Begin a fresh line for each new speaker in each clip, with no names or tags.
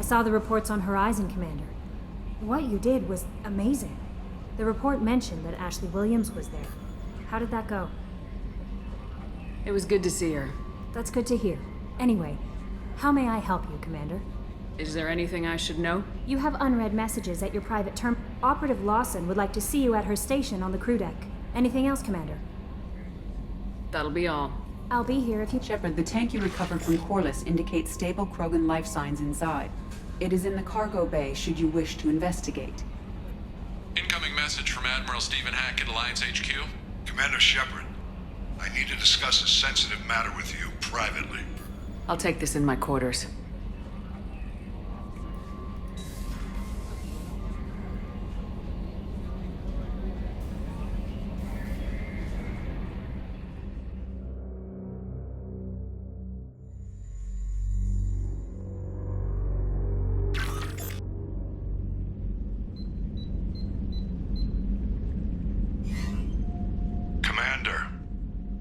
saw the reports on Horizon, Commander. What you did was amazing. The report mentioned that Ashley Williams was there. How did that go?
It was good to see her.
That's good to hear. Anyway, how may I help you, Commander?
Is there anything I should know?
You have unread messages at your private term. Operative Lawson would like to see you at her station on the crew deck. Anything else, Commander?
That'll be all.
I'll be here if you...
Shepard, the tank you recovered from Corliss indicates stable Krogan life signs inside. It is in the cargo bay should you wish to investigate.
Incoming message from Admiral Stephen Hackett, Alliance HQ.
Commander Shepard, I need to discuss a sensitive matter with you privately.
I'll take this in my quarters.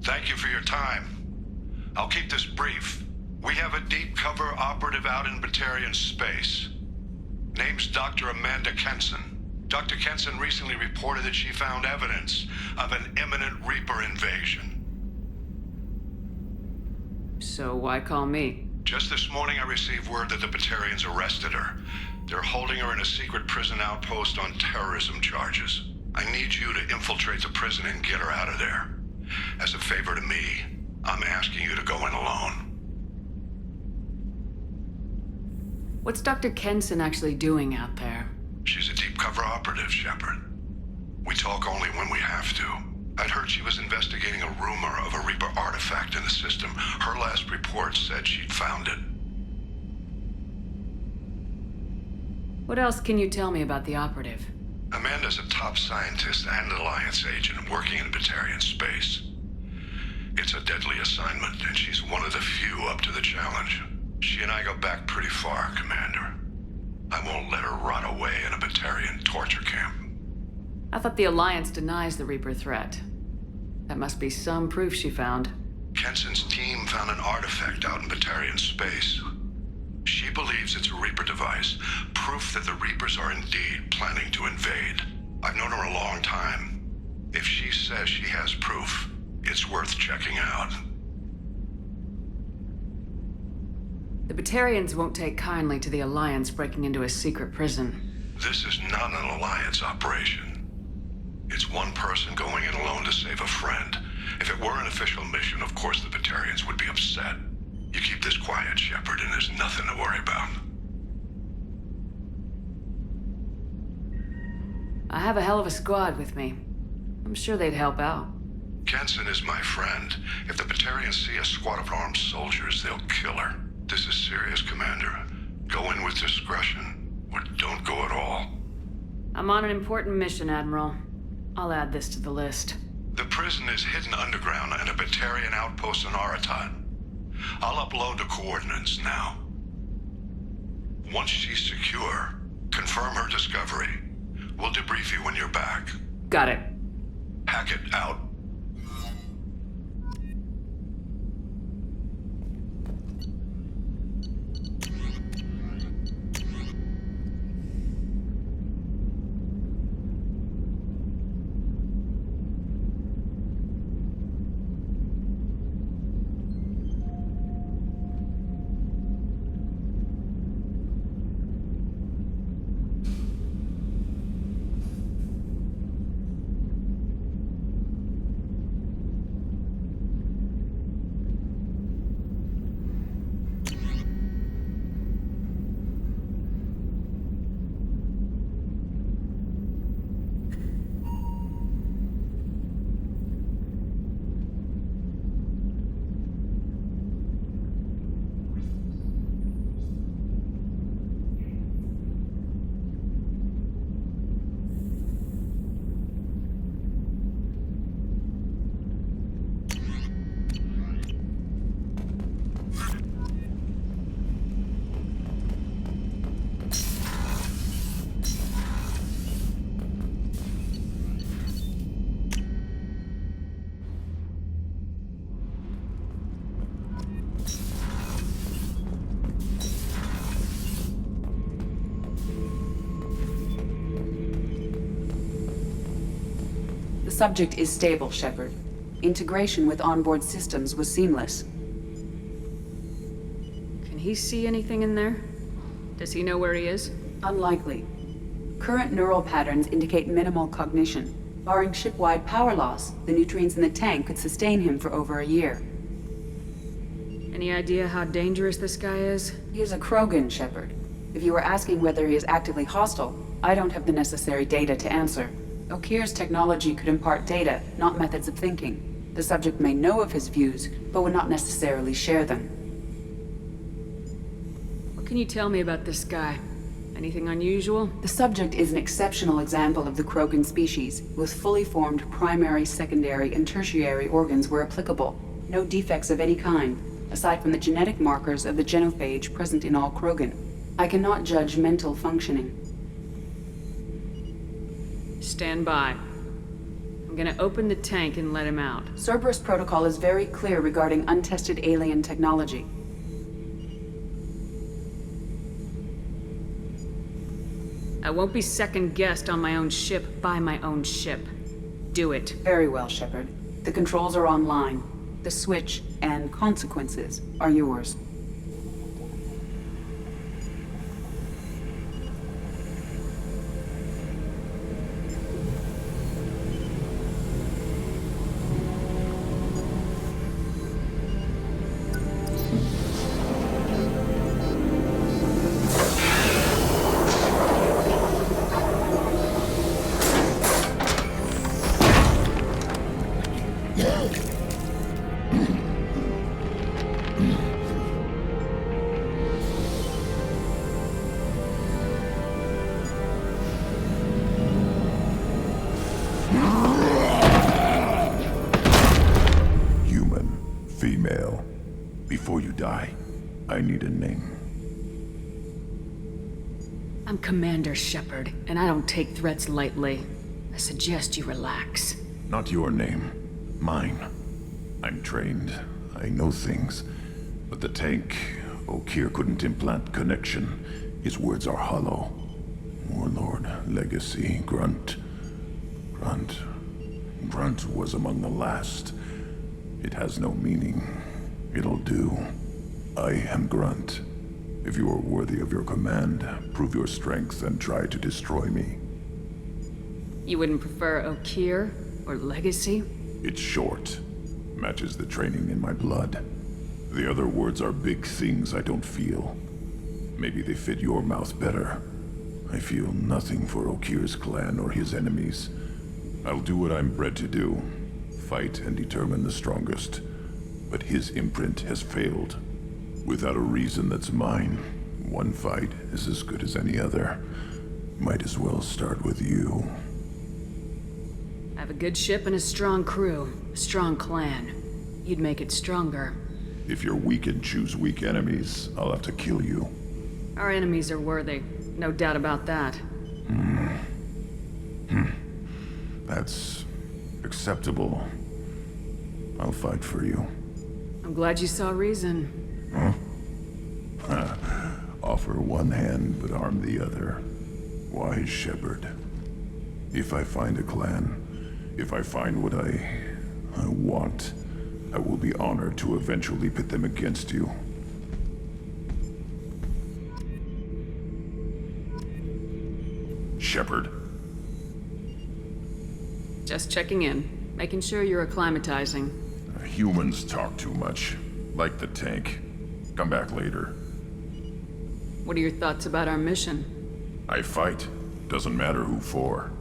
Thank you for your time. I'll keep this brief. We have a deep cover operative out in Batarian space. Name's Dr. Amanda Kenson. Dr. Kenson recently reported that she found evidence of an imminent Reaper invasion.
So why call me?
Just this morning I received word that the Batarians arrested her. They're holding her in a secret prison outpost on terrorism charges. I need you to infiltrate the prison and get her out of there. As a favor to me, I'm asking you to go in alone.
What's Dr. Kenson actually doing out there?
She's a deep cover operative, Shepard. We talk only when we have to. I'd heard she was investigating a rumor of a Reaper artifact in the system. Her last report said she'd found it.
What else can you tell me about the operative?
Amanda's a top scientist and Alliance agent working in Batarian space. It's a deadly assignment, and she's one of the few up to the challenge. She and I go back pretty far, Commander. I won't let her rot away in a Batarian torture camp.
I thought the Alliance denies the Reaper threat. That must be some proof she found.
Kenson's team found an artifact out in Batarian space. She believes it's a Reaper device, proof that the Reapers are indeed planning to invade. I've known her a long time. If she says she has proof, it's worth checking out.
The Batarians won't take kindly to the Alliance breaking into a secret prison.
This is not an Alliance operation. It's one person going in alone to save a friend. If it were an official mission, of course the Batarians would be upset. You keep this quiet, Shepard, and there's nothing to worry about.
I have a hell of a squad with me. I'm sure they'd help out.
Kenson is my friend. If the Batarians see a squad of armed soldiers, they'll kill her. This is serious, Commander. Go in with discretion, or don't go at all.
I'm on an important mission, Admiral. I'll add this to the list.
The prison is hidden underground in a Batarian outpost in Aratat. I'll upload the coordinates now. Once she's secure, confirm her discovery. We'll debrief you when you're back.
Got it.
Hackett out.
The subject is stable, Shepard. Integration with onboard systems was seamless.
Can he see anything in there? Does he know where he is?
Unlikely. Current neural patterns indicate minimal cognition. Barring ship-wide power loss, the nutrients in the tank could sustain him for over a year.
Any idea how dangerous this guy is?
He is a Krogan, Shepard. If you were asking whether he is actively hostile, I don't have the necessary data to answer. Okir's technology could impart data, not methods of thinking. The subject may know of his views, but would not necessarily share them.
What can you tell me about this guy? Anything unusual?
The subject is an exceptional example of the Krogan species, with fully formed primary, secondary, and tertiary organs where applicable. No defects of any kind, aside from the genetic markers of the genophage present in all Krogan. I cannot judge mental functioning.
Stand by. I'm gonna open the tank and let him out.
Cerberus protocol is very clear regarding untested alien technology.
I won't be second-guessed on my own ship by my own ship. Do it.
Very well, Shepard. The controls are online. The switch and consequences are yours.
Female. Before you die, I need a name.
I'm Commander Shepard, and I don't take threats lightly. I suggest you relax.
Not your name. Mine. I'm trained. I know things. But the tank, Okir couldn't implant connection. His words are hollow. Warlord, legacy, Grunt. Grunt was among the last. It has no meaning. It'll do. I am Grunt. If you are worthy of your command, prove your strength and try to destroy me.
You wouldn't prefer Okir or legacy?
It's short. Matches the training in my blood. The other words are big things I don't feel. Maybe they fit your mouth better. I feel nothing for Okir's clan or his enemies. I'll do what I'm bred to do. Fight and determine the strongest. But his imprint has failed. Without a reason that's mine, one fight is as good as any other. Might as well start with you.
I have a good ship and a strong crew. A strong clan. You'd make it stronger.
If you're weak and choose weak enemies, I'll have to kill you.
Our enemies are worthy. No doubt about that.
That's acceptable. I'll fight for you.
I'm glad you saw reason.
Offer one hand, but arm the other. Wise Shepard. If I find a clan, if I find what I want, I will be honored to eventually pit them against you. Shepard.
Just checking in. Making sure you're acclimatizing.
Humans talk too much. Like the tank. Come back later.
What are your thoughts about our mission?
I fight. Doesn't matter who for.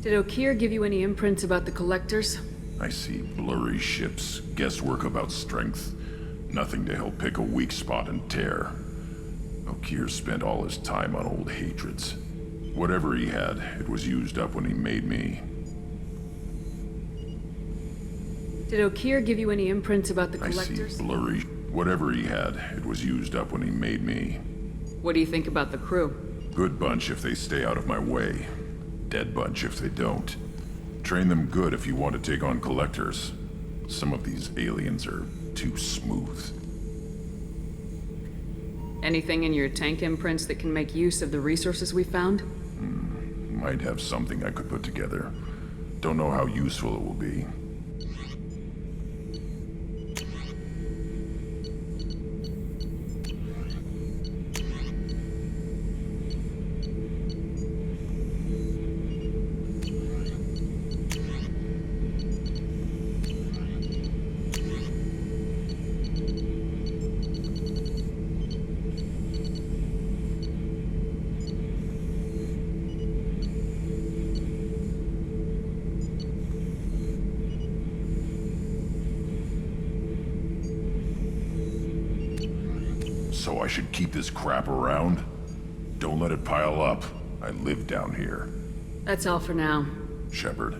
Did Okir give you any imprints about the Collectors?
I see blurry ships, guesswork about strength. Nothing to help pick a weak spot and tear. Okir spent all his time on old hatreds. Whatever he had, it was used up when he made me.
Did Okir give you any imprints about the
I
Collectors?
see blurry. Whatever he had, it was used up when he made me.
What do you think about the crew?
Good bunch if they stay out of my way. Dead bunch if they don't. Train them good if you want to take on Collectors. Some of these aliens are too smooth.
Anything in your tank imprints that can make use of the resources we found?
Might have something I could put together. Don't know how useful it will be. So I should keep this crap around? Don't let it pile up. I live down here.
That's all for now.
Shepard.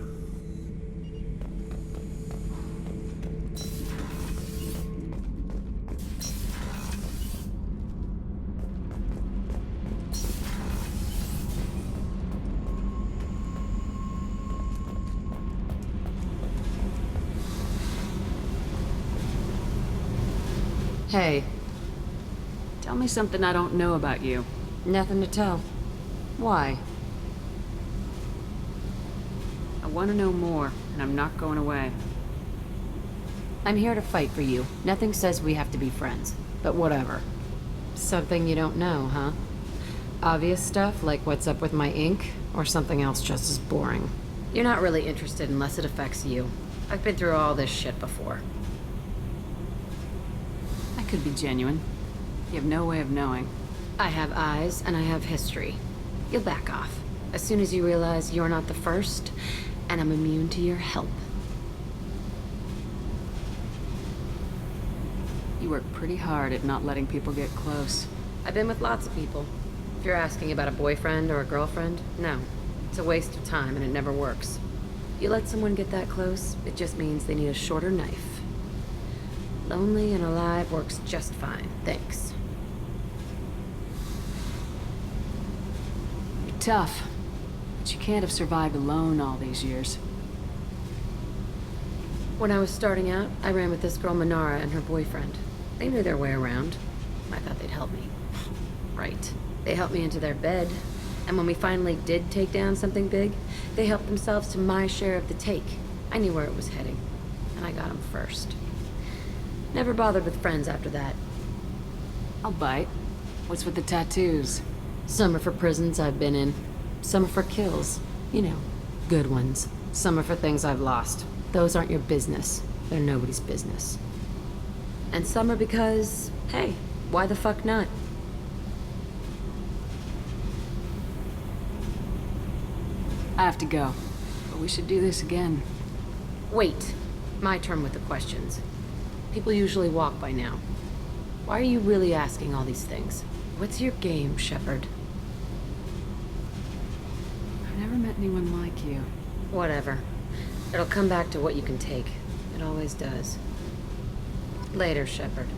Hey,
Tell me something I don't know about you.
nothing to tell. Why?
I want to know more, and I'm not going away.
I'm here to fight for you. Nothing says we have to be friends, but whatever. Something you don't know, huh? Obvious stuff, like what's up with my ink, or something else just as boring? You're not really interested unless it affects you. I've been through all this shit before.
I could be genuine. You have no way of knowing.
I have eyes, and I have history. You'll back off. As soon as you realize you're not the first, and I'm immune to your help.
You work pretty hard at not letting people get close.
I've been with lots of people. If you're asking about a boyfriend or a girlfriend, no. It's a waste of time, and it never works. You let someone get that close, it just means they need a shorter knife. Lonely and alive works just fine, thanks.
You're tough, but you can't have survived alone all these years.
When I was starting out, I ran with this girl Manara and her boyfriend. They knew their way around. I thought they'd help me. Right. They helped me into their bed, and when we finally did take down something big, they helped themselves to my share of the take. I knew where it was heading, and I got them first. Never bothered with friends after that.
I'll bite. What's with the tattoos?
Some are for prisons I've been in. Some are for kills. You know, good ones. Some are for things I've lost. Those aren't your business. They're nobody's business. And some are because, hey, why the fuck not?
I have to go, but we should do this again.
Wait. My turn with the questions. People usually walk by now. Why are you really asking all these things? What's your game, Shepard?
I've never met anyone like you.
Whatever. It'll come back to what you can take. It always does. Later, Shepard.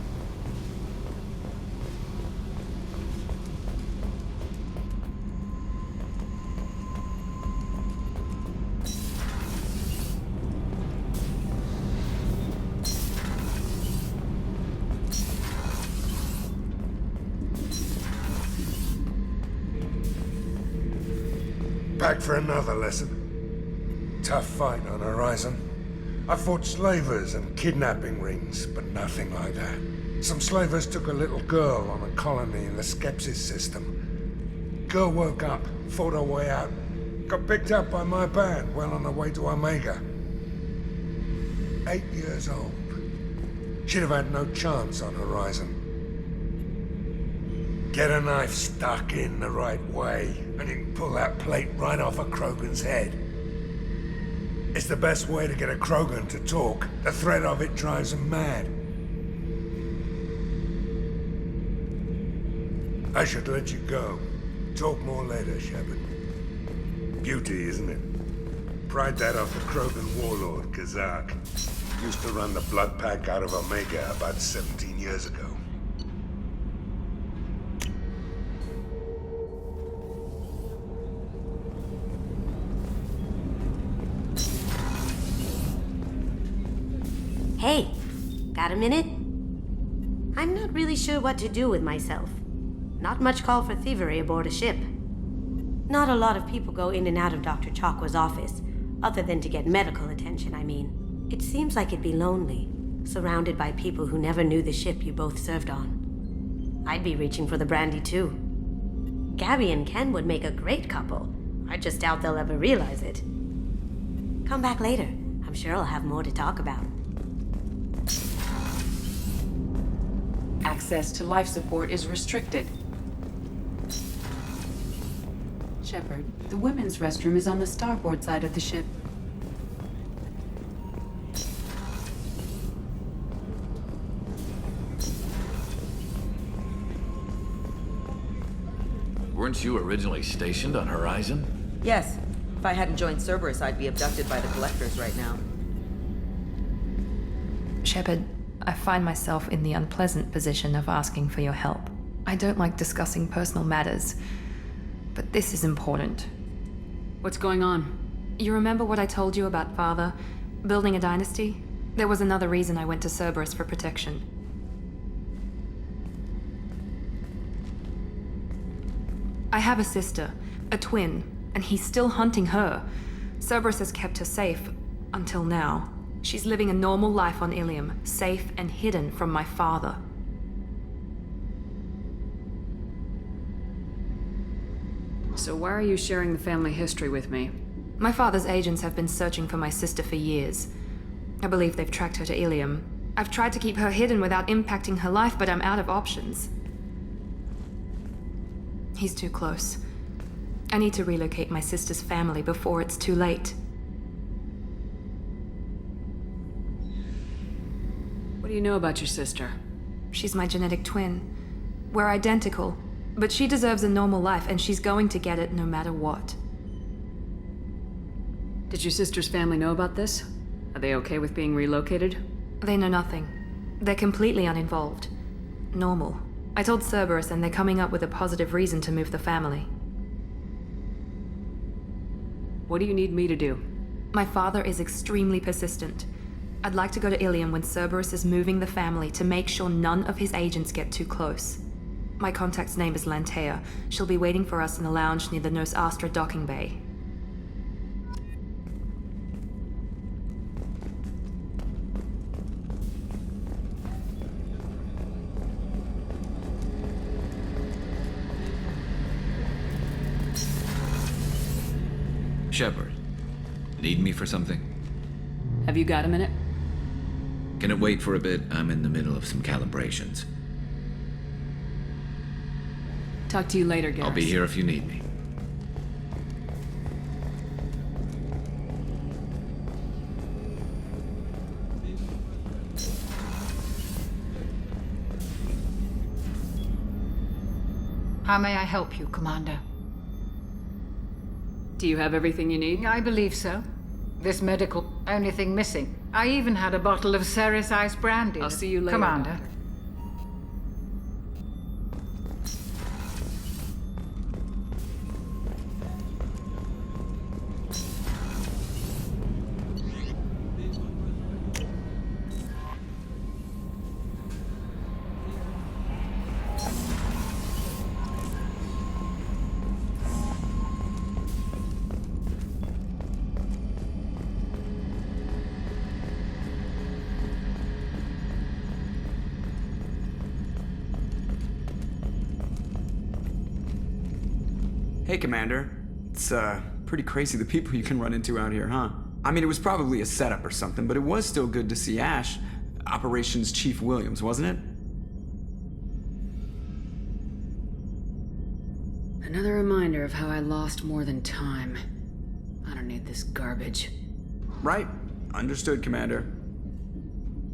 Back for another lesson. Tough fight on Horizon. I fought slavers and kidnapping rings, but nothing like that. Some slavers took a little girl on a colony in the Skepsis system. Girl woke up, fought her way out, got picked up by my band well on her way to Omega. 8 years old. She'd have had no chance on Horizon. Get a knife stuck in the right way, and you can pull that plate right off a Krogan's head. It's the best way to get a Krogan to talk. The threat of it drives them mad. I should let you go. Talk more later, Shepard. Beauty, isn't it? Pried that off the Krogan warlord, Kazak. Used to run the blood pack out of Omega about 17 years ago.
Hey, got a minute? I'm not really sure what to do with myself. Not much call for thievery aboard a ship. Not a lot of people go in and out of Dr. Chakwa's office, Other than to get medical attention, I mean. It seems like it'd be lonely, surrounded by people who never knew the ship you both served on. I'd be reaching for the brandy too. Gabby and Ken would make a great couple. I just doubt they'll ever realize it. Come back later. I'm sure I'll have more to talk about.
Access to life support is restricted. Shepard, the women's restroom is on the starboard side of the ship.
Weren't you originally stationed on Horizon?
Yes. If I hadn't joined Cerberus, I'd be abducted by the Collectors right now.
Shepard, I find myself in the unpleasant position of asking for your help. I don't like discussing personal matters, but this is important.
What's going on?
You remember what I told you about Father? Building a dynasty? There was another reason I went to Cerberus for protection. I have a sister, a twin, and he's still hunting her. Cerberus has kept her safe, until now. She's living a normal life on Ilium, safe and hidden from my father.
So why are you sharing the family history with me?
My father's agents have been searching for my sister for years. I believe they've tracked her to Ilium. I've tried to keep her hidden without impacting her life, but I'm out of options. He's too close. I need to relocate my sister's family before it's too late.
What do you know about your sister?
She's my genetic twin. We're identical, but she deserves a normal life, and she's going to get it no matter what.
Did your sister's family know about this? Are they okay with being relocated?
They know nothing. They're completely uninvolved. Normal. I told Cerberus, and they're coming up with a positive reason to move the family.
What do you need me to do?
My father is extremely persistent. I'd like to go to Ilium when Cerberus is moving the family to make sure none of his agents get too close. My contact's name is Lantea. She'll be waiting for us in the lounge near the Nos Astra docking bay.
Shepard, need me for something?
Have you got a minute?
Can it wait for a bit? I'm in the middle of some calibrations.
Talk to you later, Garrus.
I'll be here if you need me.
How may I help you, Commander?
Do you have everything you need?
I believe so. This medical, only thing missing. I even had a bottle of Ceres Ice brandy.
I'll see you later,
Commander.
Doctor.
Hey, Commander. It's, pretty crazy the people you can run into out here, huh? I mean, it was probably a setup or something, but it was still good to see Ash. Operations Chief Williams, wasn't it?
Another reminder of how I lost more than time. I don't need this garbage.
Right. Understood, Commander.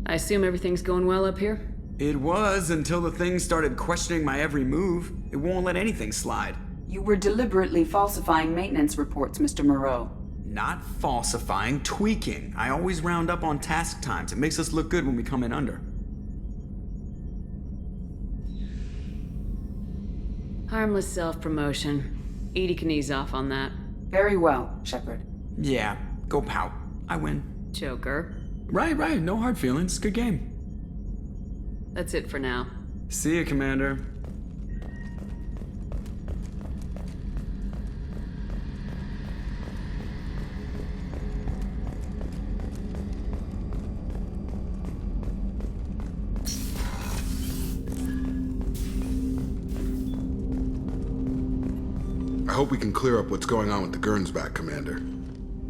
I assume everything's going well up here?
It was until the thing started questioning my every move. It won't let anything slide.
You were deliberately falsifying maintenance reports, Mr. Moreau.
Not falsifying, tweaking. I always round up on task times. It makes us look good when we come in under.
Harmless self-promotion. Edie can ease off on that.
Very well, Shepard.
Yeah, go pout. I win.
Joker.
Right. No hard feelings. Good game.
That's it for now.
See ya, Commander.
I hope we can clear up what's going on with the Gernsback, Commander.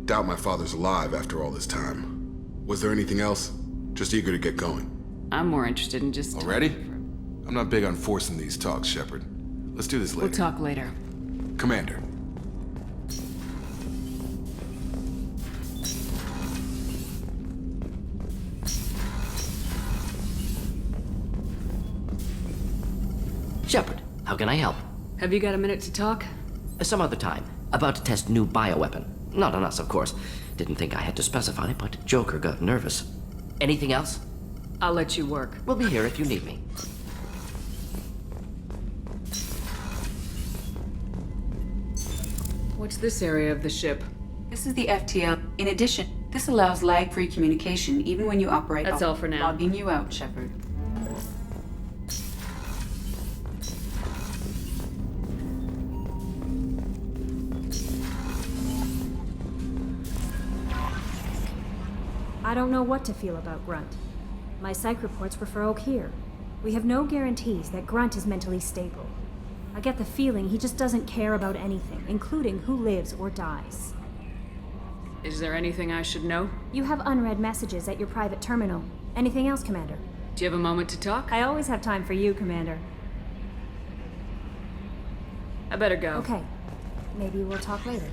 Doubt my father's alive after all this time. Was there anything else? Just eager to get going.
I'm more interested in just...
Already? I'm not big on forcing these talks, Shepard. Let's do this later.
We'll talk later.
Commander.
Shepard, how can I help?
Have you got a minute to talk?
Some other time. About to test new bioweapon. Not on us, of course. Didn't think I had to specify, but Joker got nervous. Anything else?
I'll let you work.
We'll be here if you need me.
What's this area of the ship?
This is the FTL. In addition, this allows lag-free communication even when you operate.
That's all for now.
Logging you out, Shepard.
I don't know what to feel about Grunt. My psych reports refer Oak here. We have no guarantees that Grunt is mentally stable. I get the feeling he just doesn't care about anything, including who lives or dies.
Is there anything I should know?
You have unread messages at your private terminal. Anything else, Commander?
Do you have a moment to talk?
I always have time for you, Commander.
I better go.
Okay. Maybe we'll talk later.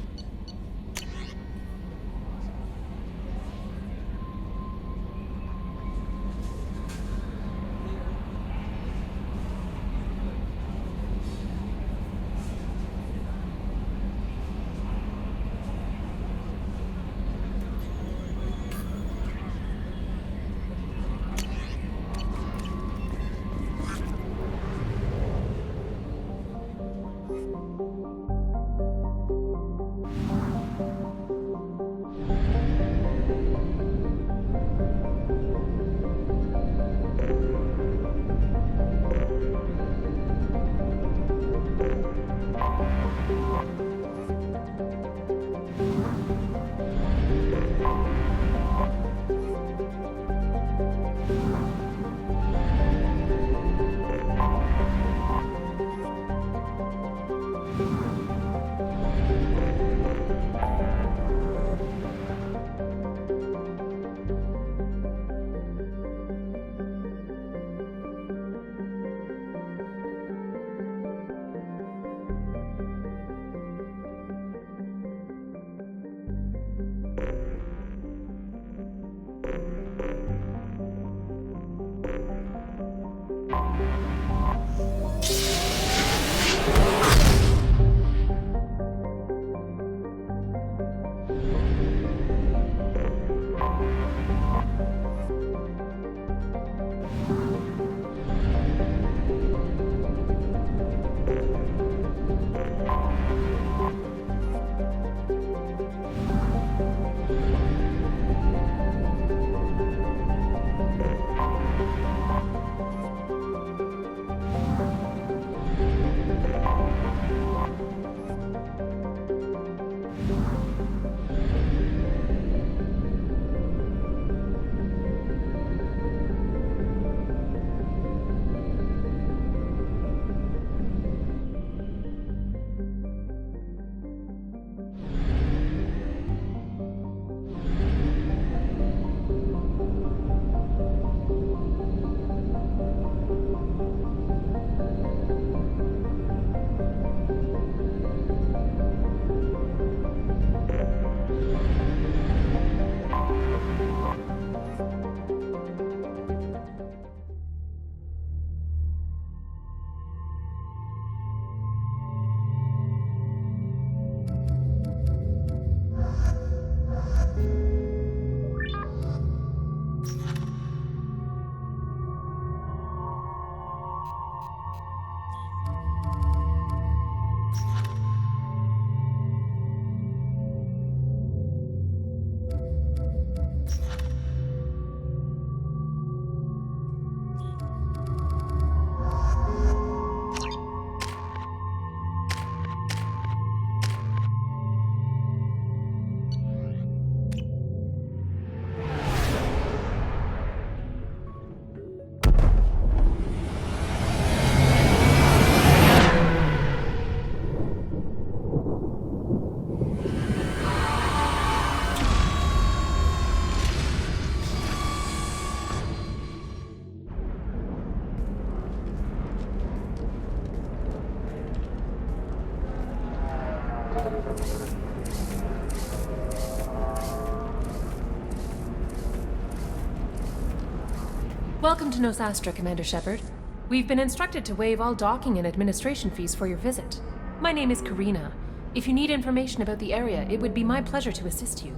Welcome to Nosastra, Commander Shepard. We've been instructed to waive all docking and administration fees for your visit. My name is Karina. If you need information about the area, it would be my pleasure to assist you.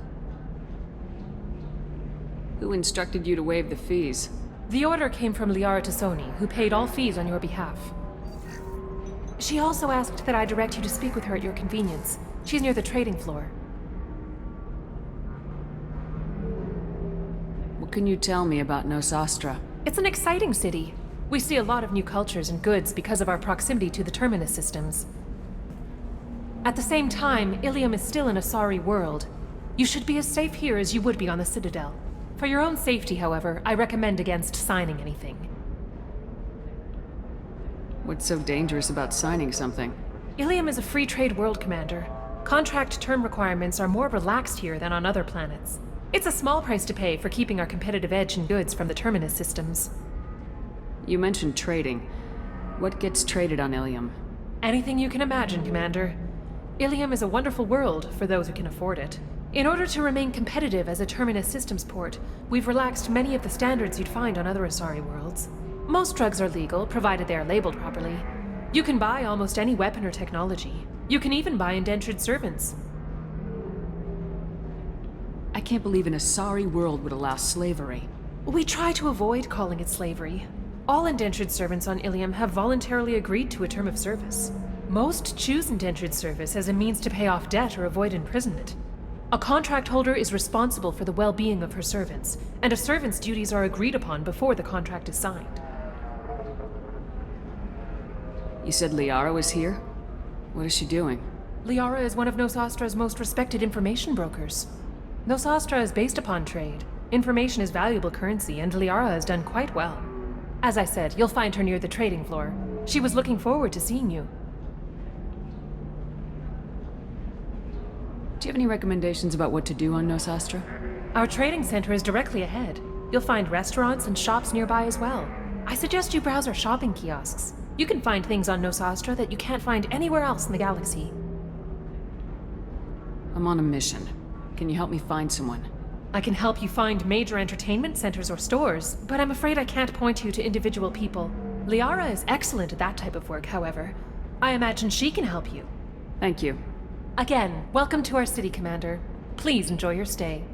Who instructed you to waive the fees?
The order came from Liara Tassoni, who paid all fees on your behalf. She also asked that I direct you to speak with her at your convenience. She's near the trading floor.
What can you tell me about Nosastra?
It's an exciting city. We see a lot of new cultures and goods because of our proximity to the terminus systems. At the same time, Ilium is still an Asari world. You should be as safe here as you would be on the Citadel. For your own safety, however, I recommend against signing anything.
What's so dangerous about signing something?
Ilium is a free trade world, Commander. Contract term requirements are more relaxed here than on other planets. It's a small price to pay for keeping our competitive edge in goods from the terminus systems.
You mentioned trading. What gets traded on Ilium?
Anything you can imagine, Commander. Ilium is a wonderful world for those who can afford it. In order to remain competitive as a terminus systems port, we've relaxed many of the standards you'd find on other Asari worlds. Most drugs are legal, provided they are labeled properly. You can buy almost any weapon or technology. You can even buy indentured servants.
I can't believe an Asari world would allow slavery.
We try to avoid calling it slavery. All indentured servants on Ilium have voluntarily agreed to a term of service. Most choose indentured service as a means to pay off debt or avoid imprisonment. A contract holder is responsible for the well-being of her servants, and a servant's duties are agreed upon before the contract is signed.
You said Liara was here? What is she doing?
Liara is one of Nosastra's most respected information brokers. Nosastra is based upon trade. Information is valuable currency, and Liara has done quite well. As I said, you'll find her near the trading floor. She was looking forward to seeing you.
Do you have any recommendations about what to do on Nosastra?
Our trading center is directly ahead. You'll find restaurants and shops nearby as well. I suggest you browse our shopping kiosks. You can find things on Nosastra that you can't find anywhere else in the galaxy.
I'm on a mission. Can you help me find someone?
I can help you find major entertainment centers or stores, but I'm afraid I can't point you to individual people. Liara is excellent at that type of work, however. I imagine she can help you.
Thank you.
Again, welcome to our city, Commander. Please enjoy your stay.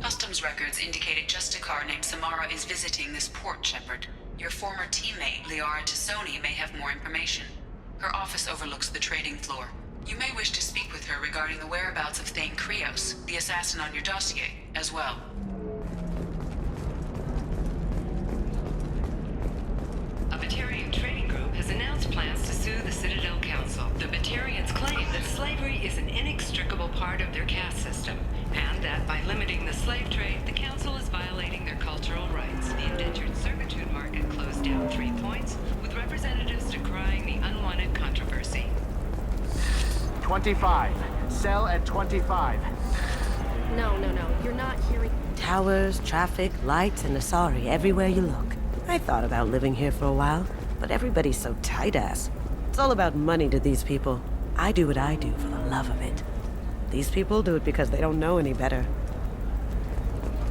Customs records indicated just a car named Samara is visiting this port, Shepard. Your former teammate, Liara Tassoni, may have more information. Her office overlooks the trading floor. You may wish to speak with her regarding the whereabouts of Thane Krios, the assassin on your dossier, as well.
A Batarian trading group has announced plans to sue the Citadel Council. The Batarians claim that slavery is an inextricable part of their caste system, and that by limiting the slave trade, the Council is violating their cultural rights. The indentured servitude market closed down 3 points, with representatives decrying the unwanted controversy.
25. Sell at 25.
No, you're not hearing... Towers, traffic, lights, and Asari everywhere you look. I thought about living here for a while, but everybody's so tight-ass. It's all about money to these people. I do what I do for the love of it. These people do it because they don't know any better.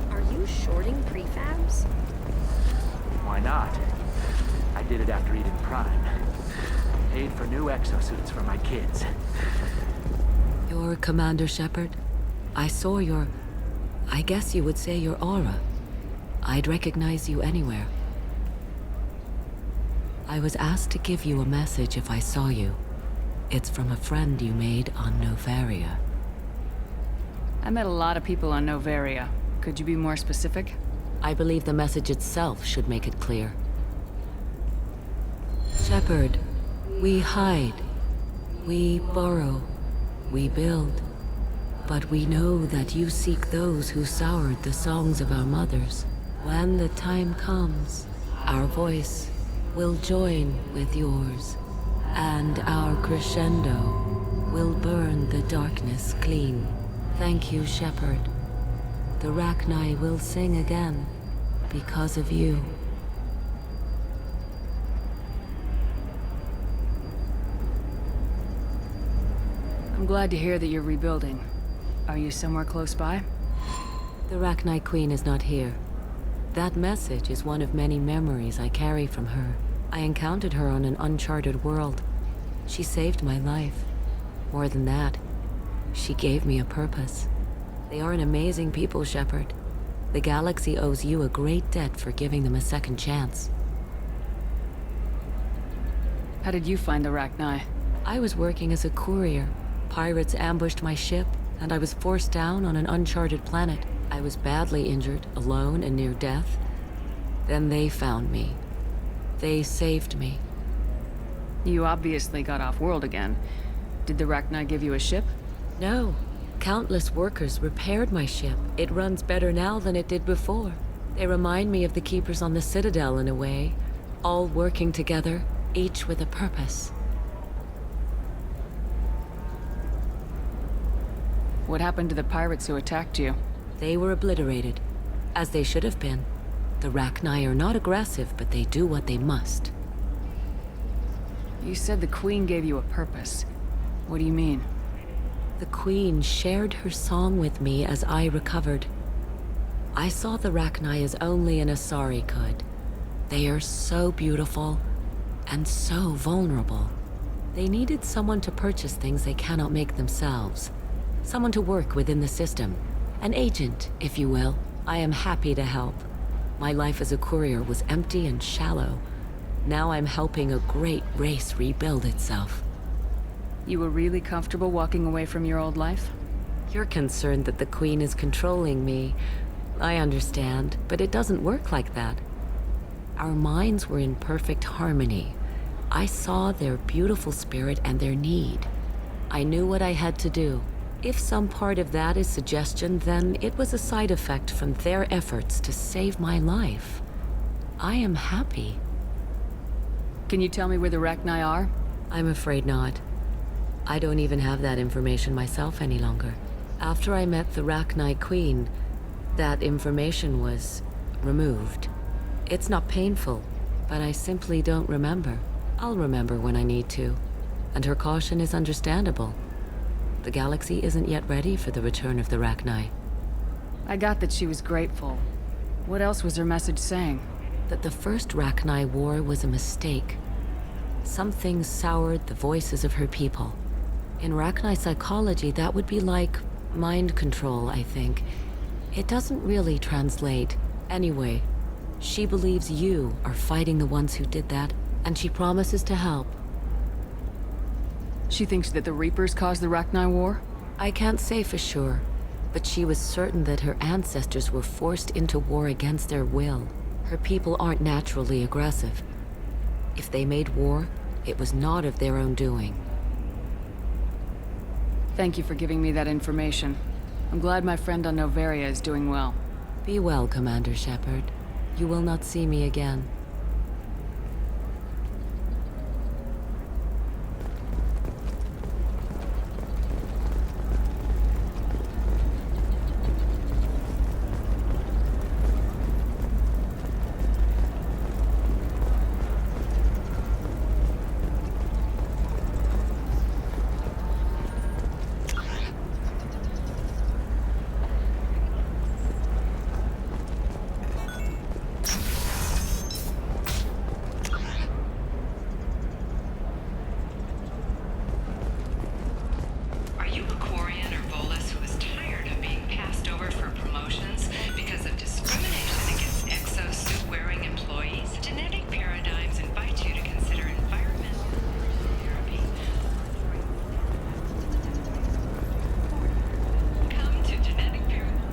Are you shorting prefabs?
Why not? I did it after Eden Prime. Paid for new exosuits for my kids.
You're Commander Shepard? I saw your... I guess you would say your aura. I'd recognize you anywhere. I was asked to give you a message if I saw you. It's from a friend you made on Novaria.
I met a lot of people on Novaria. Could you be more specific?
I believe the message itself should make it clear. Shepard, we hide. We borrow. We build. But we know that you seek those who soured the songs of our mothers. When the time comes, our voice will join with yours, and our crescendo will burn the darkness clean. Thank you, Shepard. The Rachni will sing again because of you.
I'm glad to hear that you're rebuilding. Are you somewhere close by?
The Rachni Queen is not here. That message is one of many memories I carry from her. I encountered her on an uncharted world. She saved my life. More than that, she gave me a purpose. They are an amazing people, Shepard. The galaxy owes you a great debt for giving them a second chance.
How did you find the Rachni?
I was working as a courier. Pirates ambushed my ship, and I was forced down on an uncharted planet. I was badly injured, alone and near death. Then they found me. They saved me.
You obviously got off-world again. Did the Rachni give you a ship?
No. Countless workers repaired my ship. It runs better now than it did before. They remind me of the Keepers on the Citadel in a way. All working together, each with a purpose.
What happened to the pirates who attacked you?
They were obliterated, as they should have been. The Rachni are not aggressive, but they do what they must.
You said the Queen gave you a purpose. What do you mean?
The Queen shared her song with me as I recovered. I saw the Rachni as only an Asari could. They are so beautiful and so vulnerable. They needed someone to purchase things they cannot make themselves. Someone to work within the system. An agent, if you will. I am happy to help. My life as a courier was empty and shallow. Now I'm helping a great race rebuild itself.
You were really comfortable walking away from your old life?
You're concerned that the Queen is controlling me. I understand, but it doesn't work like that. Our minds were in perfect harmony. I saw their beautiful spirit and their need. I knew what I had to do. If some part of that is suggestion, then it was a side effect from their efforts to save my life. I am happy.
Can you tell me where the Rachni are?
I'm afraid not. I don't even have that information myself any longer. After I met the Rachni Queen, that information was removed. It's not painful, but I simply don't remember. I'll remember when I need to, and her caution is understandable. The galaxy isn't yet ready for the return of the Rachni.
I got that she was grateful. What else was her message saying?
That the first Rachni war was a mistake. Something soured the voices of her people. In Rachni psychology, that would be like mind control, I think. It doesn't really translate. Anyway, she believes you are fighting the ones who did that, and she promises to help.
She thinks that the Reapers caused the Rachni War?
I can't say for sure, but she was certain that her ancestors were forced into war against their will. Her people aren't naturally aggressive. If they made war, it was not of their own doing.
Thank you for giving me that information. I'm glad my friend on Noveria is doing well.
Be well, Commander Shepard. You will not see me again.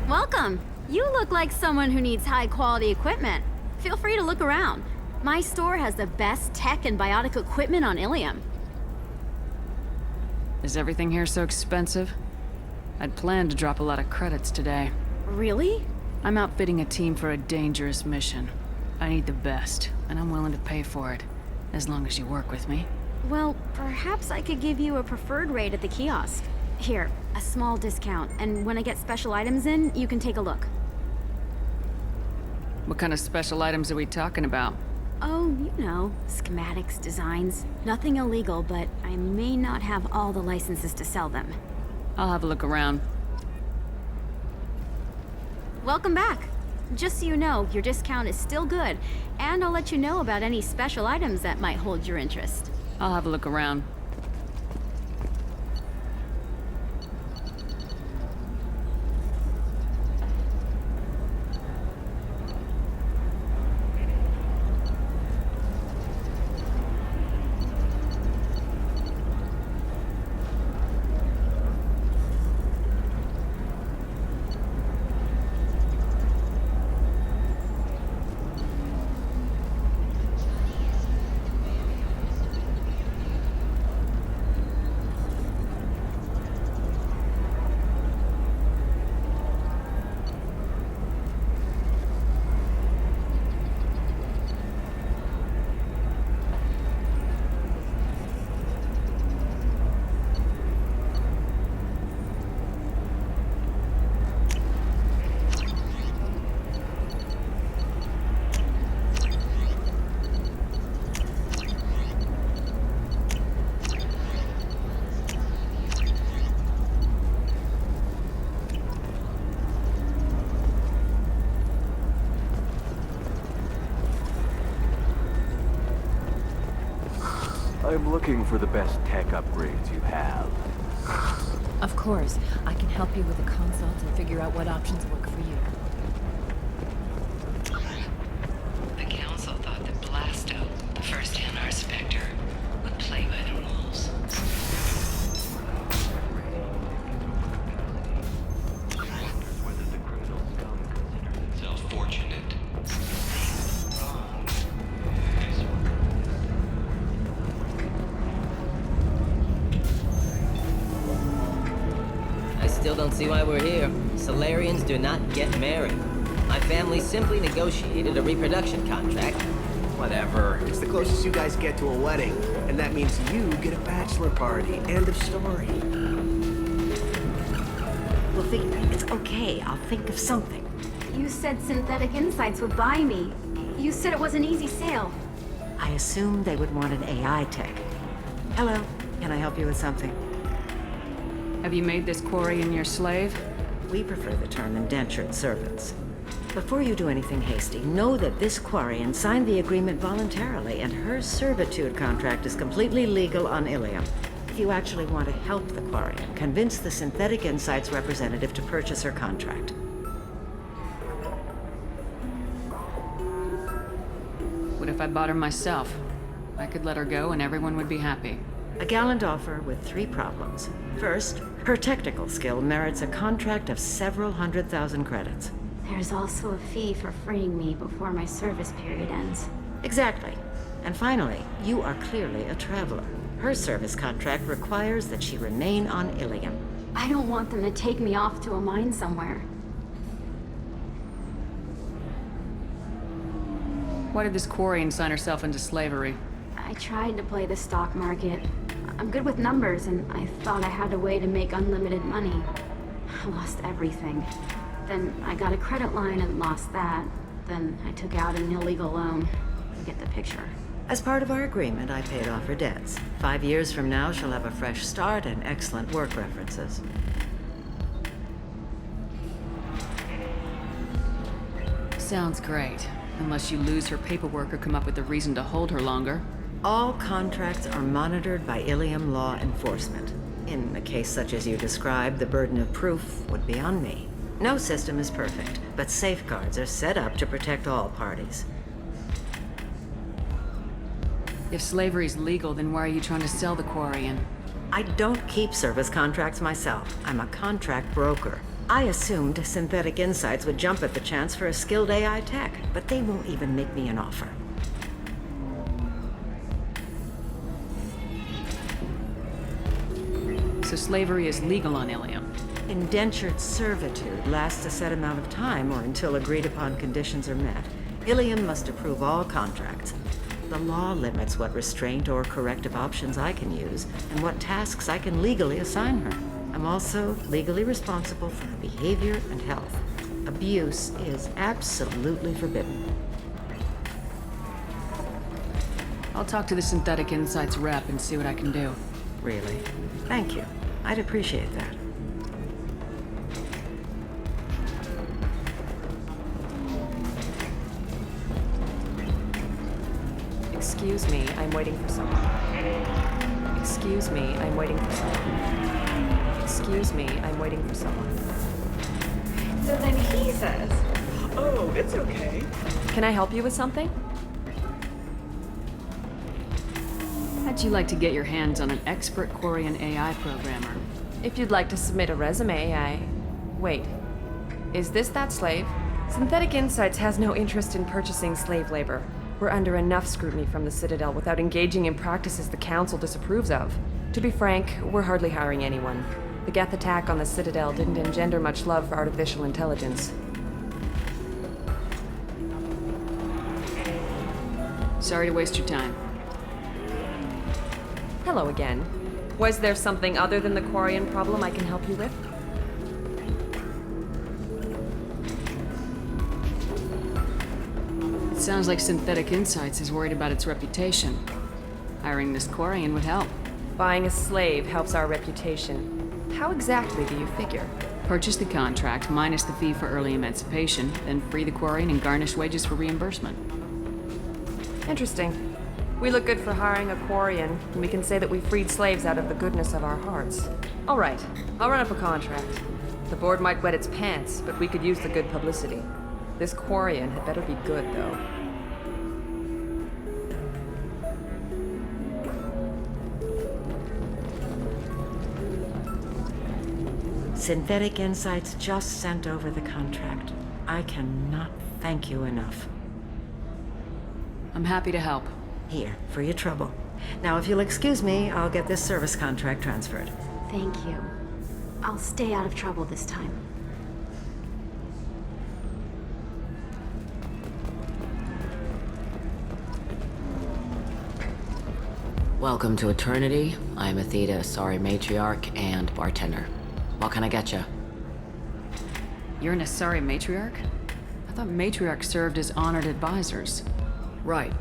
Welcome! You look like someone who needs high-quality equipment. Feel free to look around. My store has the best tech and biotic equipment on Ilium.
Is everything here so expensive? I'd planned to drop a lot of credits today.
Really?
I'm outfitting a team for a dangerous mission. I need the best, and I'm willing to pay for it, as long as you work with me.
Well, perhaps I could give you a preferred rate at the kiosk. Here, a small discount, and when I get special items in, you can take a look.
What kind of special items are we talking about?
Oh, you know, schematics, designs. Nothing illegal, but I may not have all the licenses to sell them.
I'll have a look around.
welcome back. Just so you know, your discount is still good, and I'll let you know about any special items that might hold your interest.
I'll have a look around.
I'm looking for the best tech upgrades you have.
Of course. I can help you with a consult and figure out what options work for you.
The council thought that Blasto, the first NR Spectre, would play by the rules. Whether the criminal scum considers itself fortunate.
Still don't see why we're here. Solarians do not get married. My family simply negotiated a reproduction contract.
Whatever. It's the closest you guys get to a wedding. And that means you get a bachelor party. End of story.
Well, it's okay. I'll think of something.
You said Synthetic Insights would buy me. You said it was an easy sale.
I assumed they would want an AI tech. Hello, can I help you with something?
Have you made this Quarian your slave?
We prefer the term indentured servants. Before you do anything hasty, know that this Quarian signed the agreement voluntarily, and her servitude contract is completely legal on Ilium. If you actually want to help the Quarian, convince the Synthetic Insights representative to purchase her contract.
What if I bought her myself? I could let her go and everyone would be happy.
A gallant offer with 3 problems. First, her technical skill merits a contract of several 100,000 credits.
There's also a fee for freeing me before my service period ends.
Exactly. And finally, you are clearly a traveler. Her service contract requires that she remain on Ilium.
I don't want them to take me off to a mine somewhere.
Why did this Quarian sign herself into slavery?
I tried to play the stock market. I'm good with numbers, and I thought I had a way to make unlimited money. I lost everything. Then I got a credit line and lost that. Then I took out an illegal loan. You get the picture.
As part of our agreement, I paid off her debts. 5 years from now, she'll have a fresh start and excellent work references.
Sounds great. Unless you lose her paperwork or come up with a reason to hold her longer.
All contracts are monitored by Ilium law enforcement. In a case such as you described, the burden of proof would be on me. No system is perfect, but safeguards are set up to protect all parties.
If slavery's legal, then why are you trying to sell the Quarian?
I don't keep service contracts myself. I'm a contract broker. I assumed Synthetic Insights would jump at the chance for a skilled AI tech, but they won't even make me an offer.
So slavery is legal on Ilium?
Indentured servitude lasts a set amount of time or until agreed-upon conditions are met. Ilium must approve all contracts. The law limits what restraint or corrective options I can use and what tasks I can legally assign her. I'm also legally responsible for her behavior and health. Abuse is absolutely forbidden.
I'll talk to the Synthetic Insights rep and see what I can do.
Really? Thank you. I'd appreciate that.
Excuse me, I'm waiting for someone. Excuse me, I'm waiting for someone. Excuse me, I'm waiting for someone.
So then he says, "Oh, it's okay."
Can I help you with something?
How'd you like to get your hands on an expert Quarian AI programmer?
If you'd like to submit a resume, Wait. Is this that slave? Synthetic Insights has no interest in purchasing slave labor. We're under enough scrutiny from the Citadel without engaging in practices the Council disapproves of. To be frank, we're hardly hiring anyone. The Geth attack on the Citadel didn't engender much love for artificial intelligence.
Sorry to waste your time.
Hello again. Was there something other than the Quarian problem I can help you with?
Sounds like Synthetic Insights is worried about its reputation. Hiring this Quarian would help.
Buying a slave helps our reputation. How exactly do you figure?
Purchase the contract, minus the fee for early emancipation, then free the Quarian and garnish wages for reimbursement.
Interesting. We look good for hiring a Quarian, and we can say that we freed slaves out of the goodness of our hearts. All right, I'll run up a contract. The board might wet its pants, but we could use the good publicity. This Quarian had better be good, though.
Synthetic Insights just sent over the contract. I cannot thank you enough.
I'm happy to help.
Here, for your trouble. Now, if you'll excuse me, I'll get this service contract transferred.
Thank you. I'll stay out of trouble this time.
Welcome to Eternity. I'm Athena, sorry matriarch and bartender. What can I get you?
You're an Asari matriarch? I thought matriarchs served as honored advisors.
Right.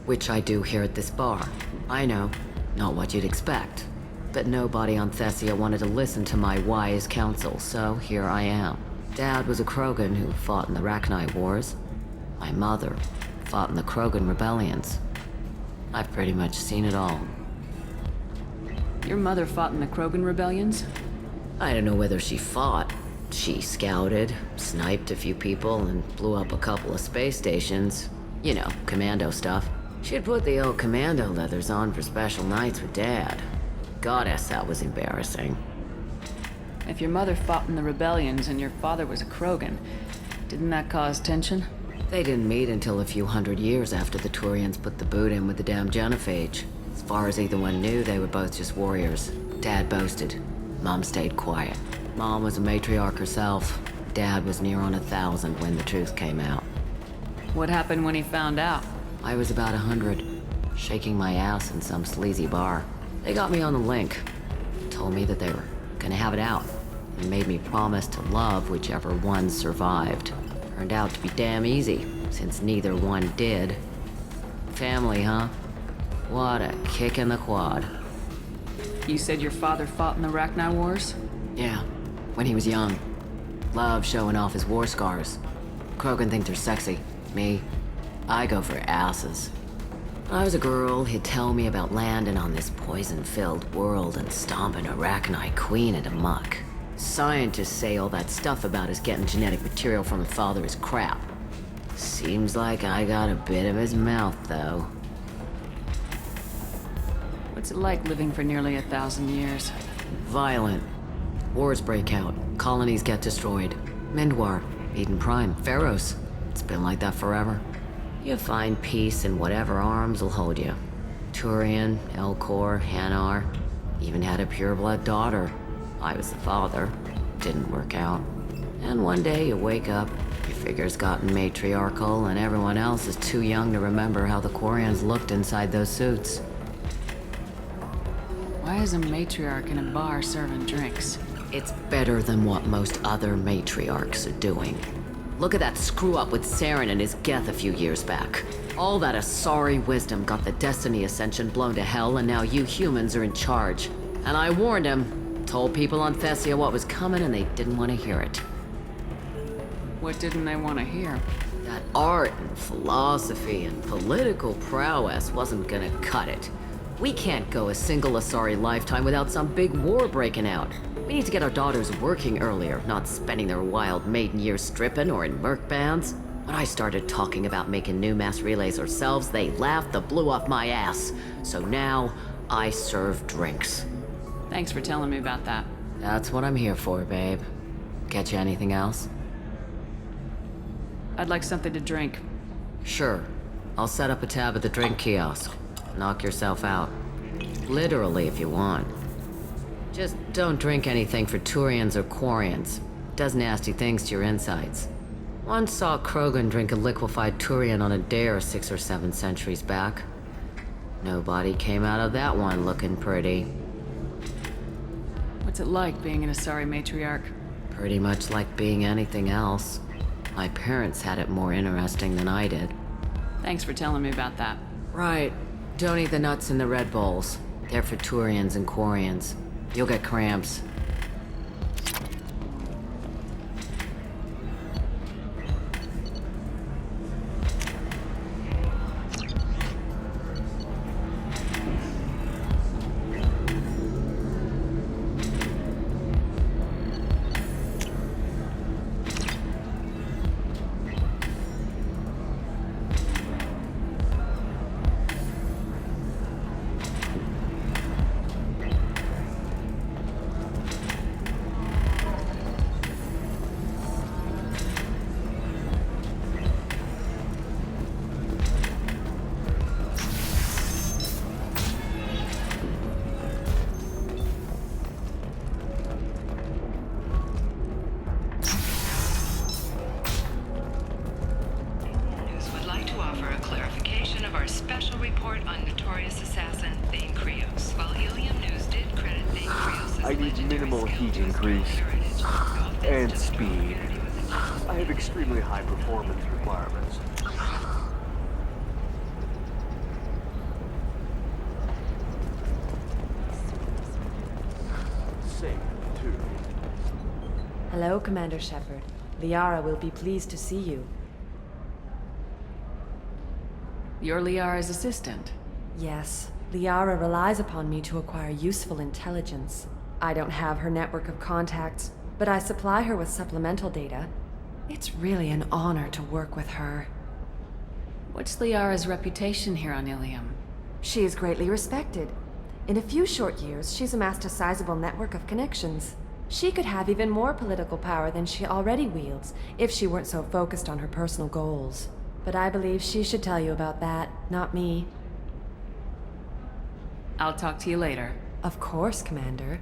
Which I do here at this bar. I know, not what you'd expect. But nobody on Thessia wanted to listen to my wise counsel, so here I am. Dad was a Krogan who fought in the Rachni Wars. My mother fought in the Krogan rebellions. I've pretty much seen it all.
Your mother fought in the Krogan rebellions?
I don't know whether she fought. She scouted, sniped a few people, and blew up a couple of space stations. You know, commando stuff. She'd put the old commando leathers on for special nights with Dad. Goddess, that was embarrassing.
If your mother fought in the rebellions and your father was a Krogan, didn't that cause tension?
They didn't meet until a few hundred years after the Turians put the boot in with the damn genophage. As far as either one knew, they were both just warriors. Dad boasted. Mom stayed quiet. Mom was a matriarch herself. Dad was near on 1,000 when the truth came out.
What happened when he found out?
I was about 100, shaking my ass in some sleazy bar. They got me on the link. Told me that they were gonna have it out, and made me promise to love whichever one survived. Turned out to be damn easy, since neither one did. Family, huh? What a kick in the quad.
You said your father fought in the Rachni Wars?
Yeah, when he was young. Loved showing off his war scars. Krogan think they're sexy. Me, I go for asses. When I was a girl, he'd tell me about landing on this poison-filled world and stomping a Rachni queen into muck. Scientists say all that stuff about us getting genetic material from her father is crap. Seems like I got a bit of his mouth, though.
What's it like living for nearly 1,000 years?
Violent. Wars break out. Colonies get destroyed. Mindwar, Eden Prime, Pharaohs. It's been like that forever. You find peace in whatever arms will hold you. Turian, Elcor, Hanar. Even had a pureblood daughter. I was the father. Didn't work out. And one day you wake up, your figure's gotten matriarchal, and everyone else is too young to remember how the Quarians looked inside those suits.
Why is a matriarch in a bar serving drinks?
It's better than what most other matriarchs are doing. Look at that screw-up with Saren and his Geth a few years back. All that Asari wisdom got the Destiny Ascension blown to hell, and now you humans are in charge. And I warned him. Told people on Thessia what was coming, and they didn't want to hear it.
What didn't they want to hear?
That art and philosophy and political prowess wasn't gonna cut it. We can't go a single Asari lifetime without some big war breaking out. We need to get our daughters working earlier, not spending their wild maiden years stripping or in merc bands. When I started talking about making new mass relays ourselves, they laughed the blue off my ass. So now, I serve drinks.
Thanks for telling me about that.
That's what I'm here for, babe. Get you anything else?
I'd like something to drink.
Sure. I'll set up a tab at the drink kiosk. Knock yourself out. Literally, if you want. Just don't drink anything for Turians or Quarians. Does nasty things to your insides. Once saw Krogan drink a liquefied Turian on a dare 6 or 7 centuries back. Nobody came out of that one looking pretty.
What's it like being an Asari matriarch?
Pretty much like being anything else. My parents had it more interesting than I did.
Thanks for telling me about that.
Right. Don't eat the nuts in the Red Bowls. They're for Turians and Quarians. You'll get cramps.
I need minimal heat increase and speed. I have extremely high performance requirements. Safe, too.
Hello, Commander Shepard. Liara will be pleased to see you.
You're Liara's assistant?
Yes. Liara relies upon me to acquire useful intelligence. I don't have her network of contacts, but I supply her with supplemental data. It's really an honor to work with her.
What's Liara's reputation here on Ilium?
She is greatly respected. In a few short years, she's amassed a sizable network of connections. She could have even more political power than she already wields, if she weren't so focused on her personal goals. But I believe she should tell you about that, not me.
I'll talk to you later.
Of course, Commander.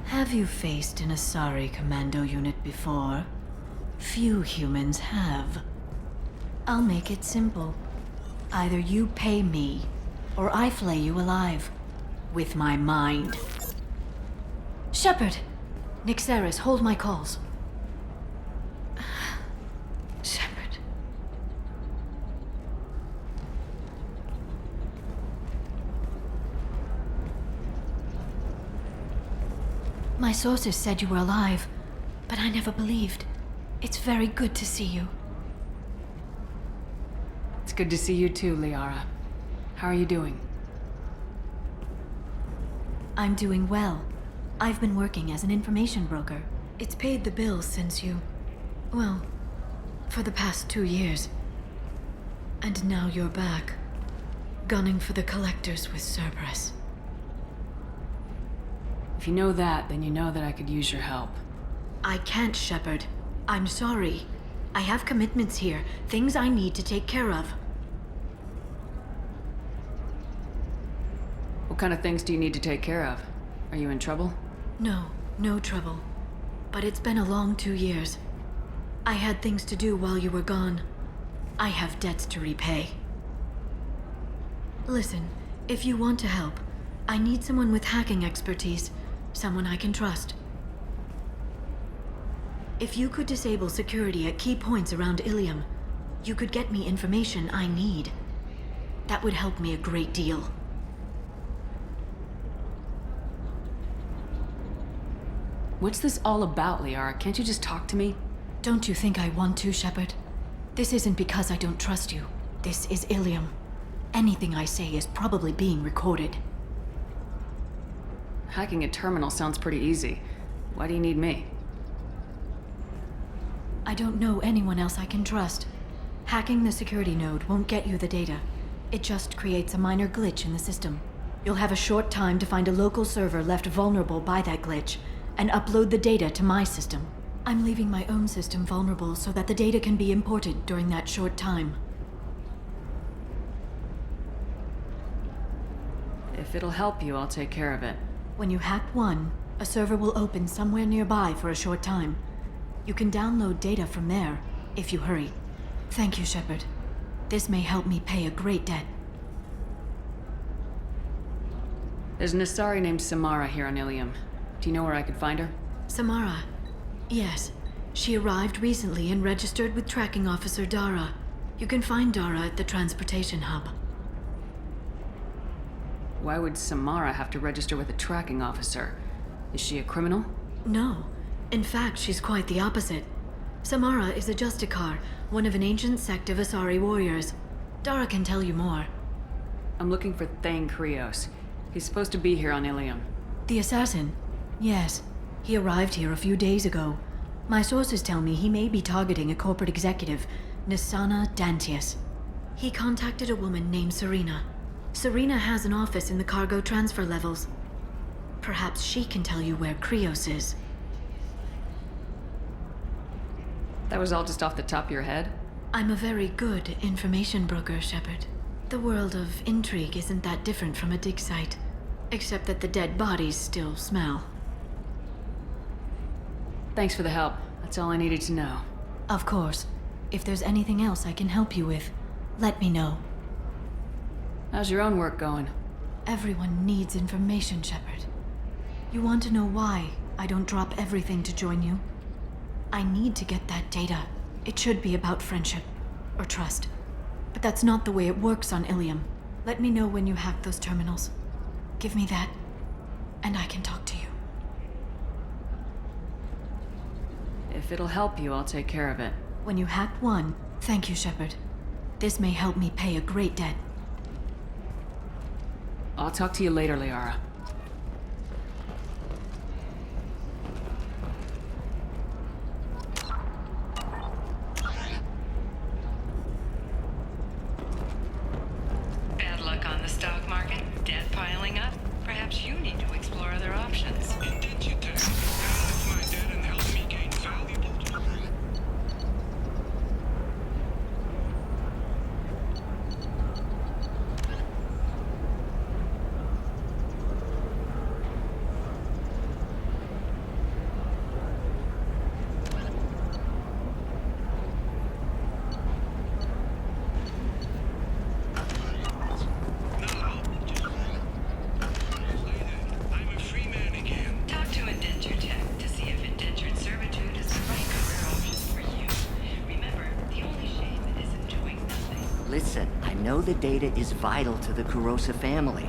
Have you faced an Asari commando unit before? Few humans have. I'll make it simple. Either you pay me, or I flay you alive. With my mind. Shepard! Nixeris, hold my calls. Shepard. My sources said you were alive, but I never believed. It's very good to see you.
It's good to see you too, Liara. How are you doing?
I'm doing well. I've been working as an information broker. It's paid the bills since you... well, for the past 2 years. And now you're back, gunning for the collectors with Cerberus.
If you know that, then you know that I could use your help.
I can't, Shepard. I'm sorry. I have commitments here, things I need to take care of.
What kind of things do you need to take care of? Are you in trouble?
No, no trouble. But it's been a long 2 years. I had things to do while you were gone. I have debts to repay. Listen, if you want to help, I need someone with hacking expertise. Someone I can trust. If you could disable security at key points around Ilium, you could get me information I need. That would help me a great deal.
What's this all about, Liara? Can't you just talk to me?
Don't you think I want to, Shepard? This isn't because I don't trust you. This is Ilium. Anything I say is probably being recorded.
Hacking a terminal sounds pretty easy. Why do you need me?
I don't know anyone else I can trust. Hacking the security node won't get you the data. It just creates a minor glitch in the system. You'll have a short time to find a local server left vulnerable by that glitch, and upload the data to my system. I'm leaving my own system vulnerable so that the data can be imported during that short time.
If it'll help you, I'll take care of it.
When you hack one, a server will open somewhere nearby for a short time. You can download data from there, if you hurry. Thank you, Shepard. This may help me pay a great debt.
There's an Asari named Samara here on Ilium. Do you know where I could find her?
Samara? Yes. She arrived recently and registered with Tracking Officer Dara. You can find Dara at the transportation hub.
Why would Samara have to register with a tracking officer? Is she a criminal?
No. In fact, she's quite the opposite. Samara is a Justicar, one of an ancient sect of Asari warriors. Dara can tell you more.
I'm looking for Thane Krios. He's supposed to be here on Ilium.
The assassin? Yes. He arrived here a few days ago. My sources tell me he may be targeting a corporate executive, Nisana Dantius. He contacted a woman named Serena. Serena has an office in the cargo transfer levels. Perhaps she can tell you where Krios is.
That was all just off the top of your head?
I'm a very good information broker, Shepard. The world of intrigue isn't that different from a dig site, except that the dead bodies still smell.
Thanks for the help. That's all I needed to know.
Of course. If there's anything else I can help you with, let me know.
How's your own work going?
Everyone needs information, Shepard. You want to know why I don't drop everything to join you? I need to get that data. It should be about friendship, or trust. But that's not the way it works on Ilium. Let me know when you hack those terminals. Give me that, and I can talk to you.
If it'll help you, I'll take care of it.
When you hack one, thank you, Shepard. This may help me pay a great debt.
I'll talk to you later, Liara.
Bad luck on the stock market, debt piling up. Perhaps you need to explore other options.
Listen, I know the data is vital to the Kurosa family.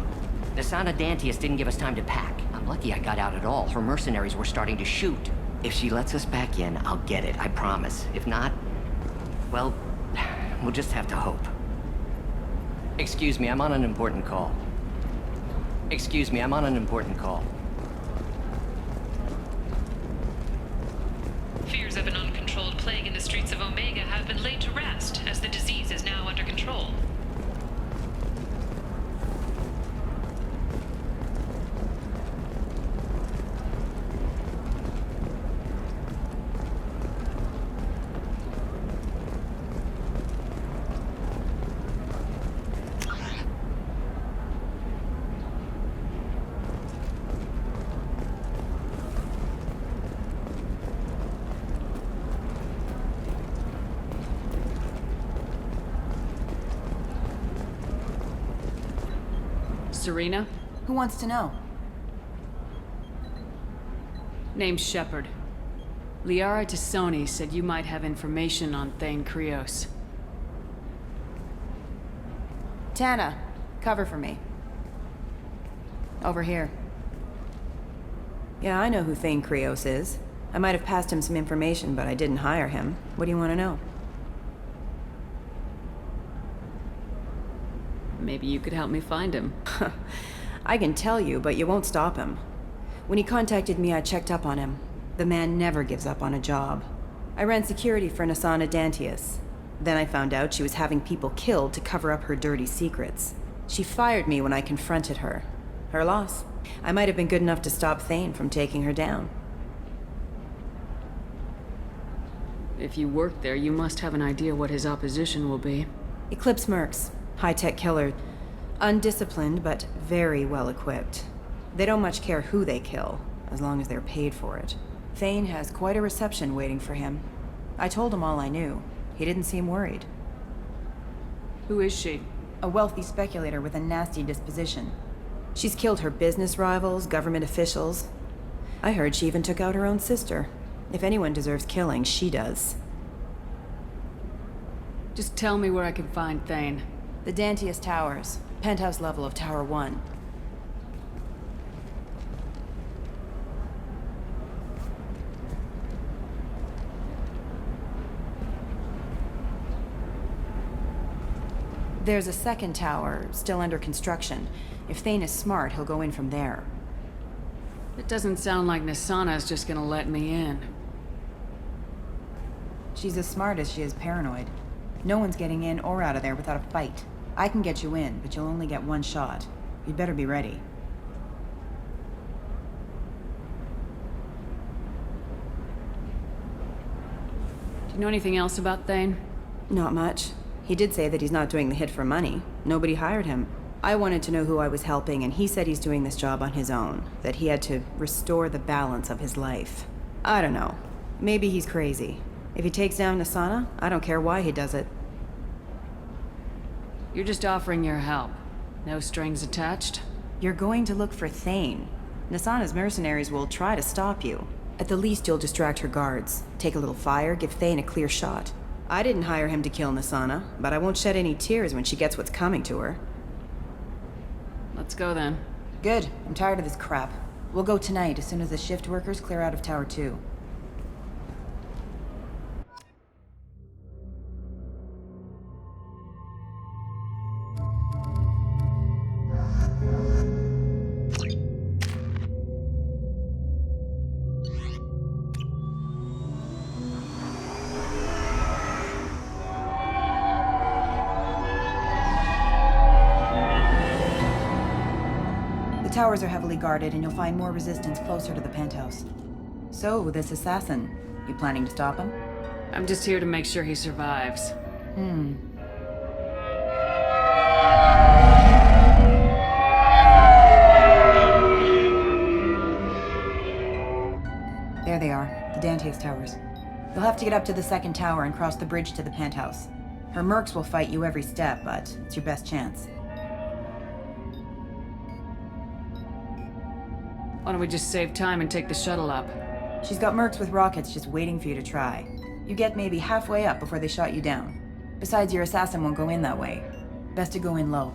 Nisana Dantius didn't give us time to pack. I'm lucky I got out at all. Her mercenaries were starting to shoot. If she lets us back in, I'll get it, I promise. If not, well, we'll just have to hope. Excuse me, I'm on an important call. Excuse me, I'm on an important call.
Fears of an uncontrolled plague in the streets of Omega have been laid to rest, as the disease is now under control.
Serena?
Who wants to know?
Name's Shepard. Liara Tassoni said you might have information on Thane Krios.
Tana, cover for me. Over here. Yeah, I know who Thane Krios is. I might have passed him some information, but I didn't hire him. What do you want to know?
Maybe you could help me find him.
I can tell you, but you won't stop him. When he contacted me, I checked up on him. The man never gives up on a job. I ran security for Nasana Dantius. Then I found out she was having people killed to cover up her dirty secrets. She fired me when I confronted her. Her loss. I might have been good enough to stop Thane from taking her down.
If you work there, you must have an idea what his opposition will be.
Eclipse mercs. High-tech killer. Undisciplined, but very well-equipped. They don't much care who they kill, as long as they're paid for it. Thane has quite a reception waiting for him. I told him all I knew. He didn't seem worried.
Who is she?
A wealthy speculator with a nasty disposition. She's killed her business rivals, government officials. I heard she even took out her own sister. If anyone deserves killing, she does.
Just tell me where I can find Thane.
The Dantius Towers. Penthouse level of Tower 1. There's a second tower, still under construction. If Thane is smart, he'll go in from there.
It doesn't sound like Nasana's just gonna let me in.
She's as smart as she is paranoid. No one's getting in or out of there without a fight. I can get you in, but you'll only get one shot. You'd better be ready.
Do you know anything else about Thane?
Not much. He did say that he's not doing the hit for money. Nobody hired him. I wanted to know who I was helping, and he said he's doing this job on his own. That he had to restore the balance of his life. I don't know. Maybe he's crazy. If he takes down Nasana, I don't care why he does it.
You're just offering your help. No strings attached?
You're going to look for Thane. Nasana's mercenaries will try to stop you. At the least, you'll distract her guards. Take a little fire, give Thane a clear shot. I didn't hire him to kill Nasana, but I won't shed any tears when she gets what's coming to her.
Let's go then.
Good. I'm tired of this crap. We'll go tonight as soon as the shift workers clear out of Tower 2. The towers are heavily guarded, and you'll find more resistance closer to the penthouse. So, this assassin, you planning to stop him?
I'm just here to make sure he survives.
There they are, the Dantius Towers. You'll have to get up to the second tower and cross the bridge to the penthouse. Her mercs will fight you every step, but it's your best chance.
Why don't we just save time and take the shuttle up?
She's got mercs with rockets just waiting for you to try. You get maybe halfway up before they shot you down. Besides, your assassin won't go in that way. Best to go in low.